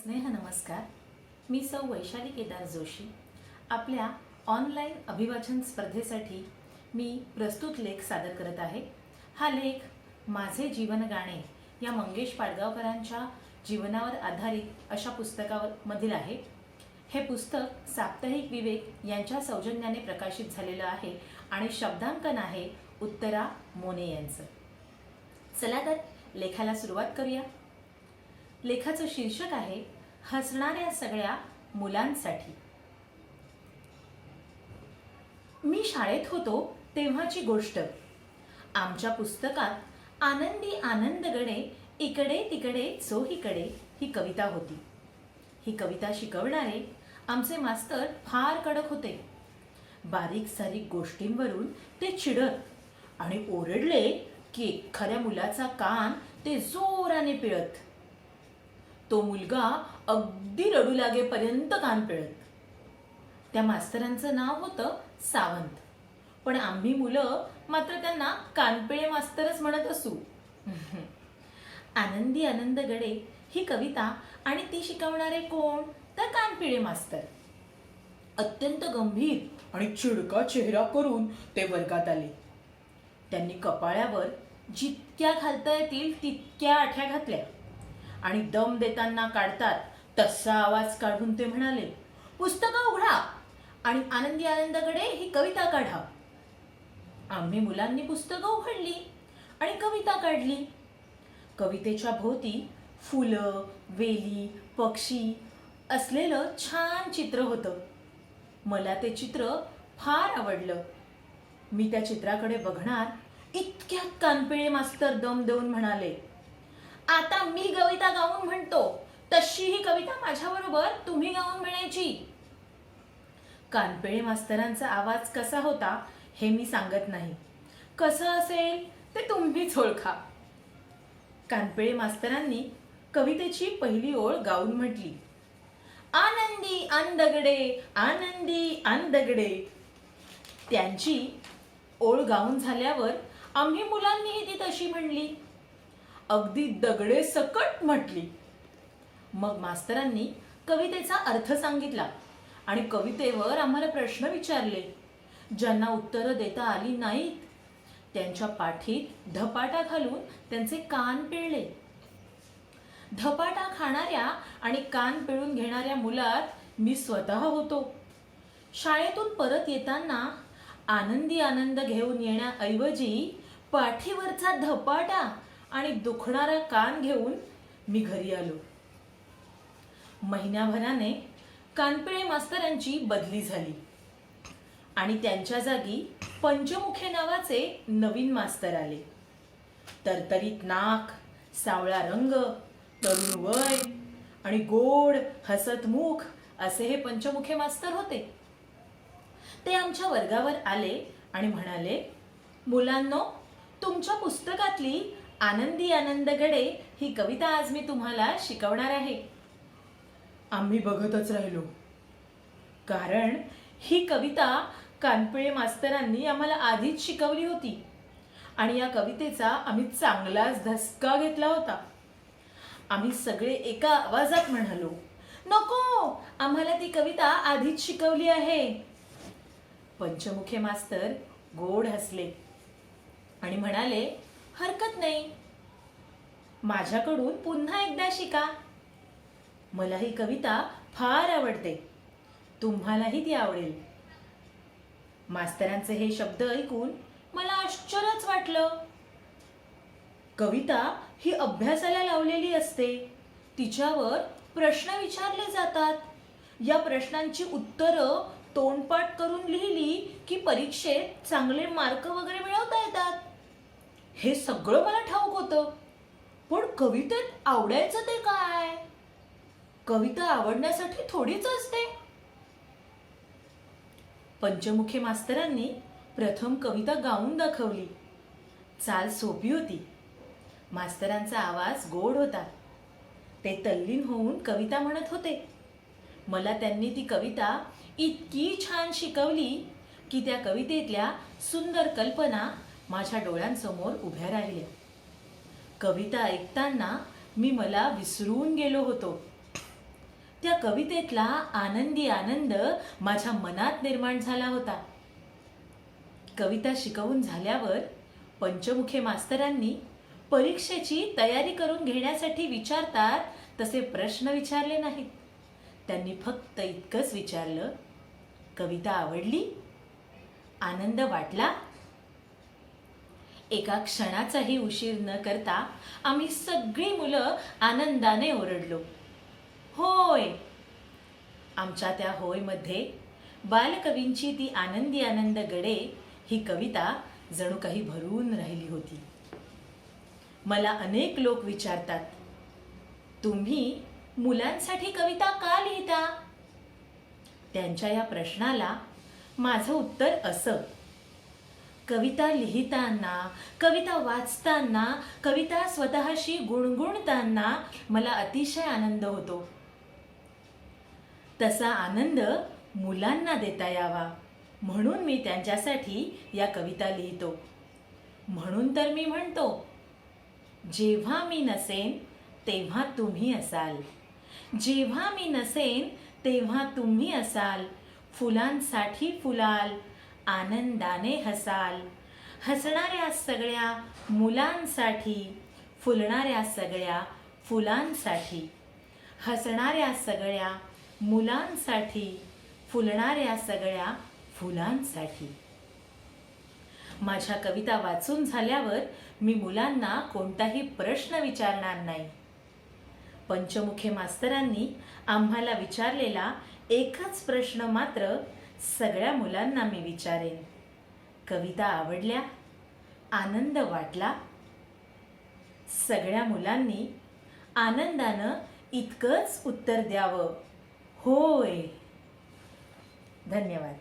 स्नेह नमस्कार. मी सौ वैशाली केदार जोशी. आपल्या ऑनलाईन अभिवाचन स्पर्धेसाठी मी प्रस्तुत लेख सादर करत आहे. हा लेख माझे जीवन गाणे या मंगेश पाडगावकरांच्या जीवनावर आधारित अशा पुस्तकामधील आहे. हे पुस्तक साप्ताहिक विवेक यांच्या सौजन्याने प्रकाशित झालेलं आहे आणि शब्दांकन आहे उत्तरा मोने यांचं. चला तर लेखाला सुरुवात करूया. लेखाचं शीर्षक आहे हसणाऱ्या सगळ्या मुलांसाठी. मी शाळेत होतो तेव्हाची गोष्ट. आमच्या पुस्तकात आनंदी आनंदगणे इकडे तिकडे चोहीकडे ही कविता होती. ही कविता शिकवणारे आमचे मास्तर फार कडक होते. बारीक सारीक गोष्टींवरून ते चिडत आणि ओरडले की एखाद्या मुलाचा कान ते जोराने पिळत. तो मुलगा अगदी रडू लागेपर्यंत कान पिळत. त्या मास्तरांचं नाव होतं सावंत, पण आम्ही मुलं मात्र त्यांना कानपिळे मास्तरच म्हणत असू. आनंदी आनंदगडे ही कविता आणि ती शिकवणारे कोण तर कानपिळे मास्तर. अत्यंत गंभीर आणि चिडका चेहरा करून ते वर्गात आले. त्यांनी कपाळावर जितक्या घालता येतील तितक्या आठ्या घातल्या आणि दम देताना काढतात तसा आवाज काढून ते म्हणाले, पुस्तकं उघडा आणि आनंदी आनंदगडे ही कविता काढा. आम्ही मुलांनी पुस्तकं उघडली आणि कविता काढली. कवितेच्या भोवती फुलं, वेली, पक्षी असलेलं छान चित्र होतं. मला ते चित्र फार आवडलं. मी त्या चित्राकडे बघणार इतक्यात कानपिळे मास्तर दम देऊन म्हणाले, आता मी कविता गाऊन म्हणतो तशी ही कविता माझ्याबरोबर तुम्ही गाऊन म्हणायची. कानपिळे मास्तरांचा आवाज कसा होता हे मी सांगत नाही. कसं असेल ते तुम्हीच ओळखा. कानपिळे मास्तरांनी कवितेची पहिली ओळ गाऊन म्हटली, आनंदी आनंदगडे आनंदी आनंदगडे. त्यांची ओळ गाऊन झाल्यावर आम्ही मुलांनीही ती तशी म्हणली, अगदी दगडे सकट म्हटली. मग मास्तरांनी कवितेचा अर्थ सांगितला आणि कवितेवर आम्हाला प्रश्न विचारले. ज्यांना उत्तरं देता आली नाहीत त्यांच्या पाठीत धपाटा घालून त्यांचे कान पिळले. धपाटा खाणाऱ्या आणि कान पिळून घेणाऱ्या मुलात मी स्वतः होतो. शाळेतून परत येताना आनंदी आनंद घेऊन येण्याऐवजी पाठीवरचा धपाटा आणि दुखणारा कान घेऊन मी घरी आलो. महिन्याभराने कानपिळे मास्तरांची बदली झाली आणि त्यांच्या जागी पंचमुखे नावाचे नवीन मास्तर आले. तरतरीत नाक, सावळा रंग, तरुण वय आणि गोड हसत मुख असे हे पंचमुखे मास्तर होते. ते आमच्या वर्गावर आले आणि म्हणाले, मुलांनो, तुमच्या पुस्तकातली आनंदी आनंदगडे ही कविता आज मी तुम्हाला शिकवणार आहे. आम्ही बघतच राहिलो, कारण ही कविता कानपिळे मास्तरांनी आम्हाला आधीच शिकवली होती आणि या कवितेचा आम्ही चांगलाच धसका घेतला होता. आम्ही सगळे एका आवाजात म्हणालो, नको, आम्हाला ती कविता आधीच शिकवली आहे. पंचमुखे मास्तर गोड हसले आणि म्हणाले, हरकत नाही, माझ्याकडून पुन्हा एकदा शिका. मला ही कविता फार आवडते, तुम्हालाही ती आवडेल. मास्तरांचे हे शब्द ऐकून मला आश्चर्यच वाटलं. कविता ही अभ्यासाला लावलेली असते. तिच्यावर प्रश्न विचारले जातात. या प्रश्नांची उत्तरं तोंडपाठ करून लिहिली की परीक्षेत चांगले मार्क वगैरे मिळवता येतात. हे सगळं मला ठाऊक होतं, पण कवितेत आवडायचं ते काय? कविता आवडण्यासाठी थोडीच असते. पंचमुखे मास्तरांनी प्रथम कविता गाऊन दाखवली. चाल सोपी होती. मास्तरांचा आवाज गोड होता. ते तल्लीन होऊन कविता म्हणत होते. मला त्यांनी ती कविता इतकी छान शिकवली की त्या कवितेतल्या सुंदर कल्पना माझ्या डोळ्यांसमोर उभ्या राहिल्या. कविता ऐकताना मी मला विसरून गेलो होतो. त्या कवितेतला आनंदी आनंद माझ्या मनात निर्माण झाला होता. कविता शिकवून झाल्यावर पंचमुखे मास्तरांनी परीक्षेची तयारी करून घेण्यासाठी विचारतात तसे प्रश्न विचारले नाहीत. त्यांनी फक्त इतकंच विचारलं, कविता आवडली? आनंद वाटला? एका क्षणाचाही उशीर न करता आम्ही सगळी मुलं आनंदाने ओरडलो, होय. आमच्या त्या होयमध्ये बालकवींची ती आनंदी आनंद गडे ही कविता जणू काही भरून राहिली होती. मला अनेक लोक विचारतात, तुम्ही मुलांसाठी कविता का लिहिता? त्यांच्या या प्रश्नाला माझं उत्तर असं, कविता लिहिताना, कविता वाचताना, कविता स्वतःशी गुणगुणताना मला अतिशय आनंद होतो. तसा आनंद मुलांना देता यावा म्हणून मी त्यांच्यासाठी या कविता लिहितो. म्हणून तर मी म्हणतो, जेव्हा मी नसेन तेव्हा तुम्ही असाल, जेव्हा मी नसेन तेव्हा तुम्ही असाल, फुलांसाठी फुलाल, आनंदाने हसाल, हसणाऱ्या सगळ्या मुलांसाठी, फुलणाऱ्या सगळ्या फुलांसाठी, हसणाऱ्या सगळ्या मुलांसाठी, फुलणाऱ्या सगळ्या फुलांसाठी. माझ्या कविता वाचून झाल्यावर मी मुलांना कोणताही प्रश्न विचारणार नाही. पंचमुखे मास्तरांनी आम्हाला विचारलेला एकच प्रश्न मात्र सगळ्या मुलांना मी विचारेन, कविता आवडल्या? आनंद वाटला? सगळ्या मुलांनी आनंदानं इतकंच उत्तर द्यावं, होय. धन्यवाद.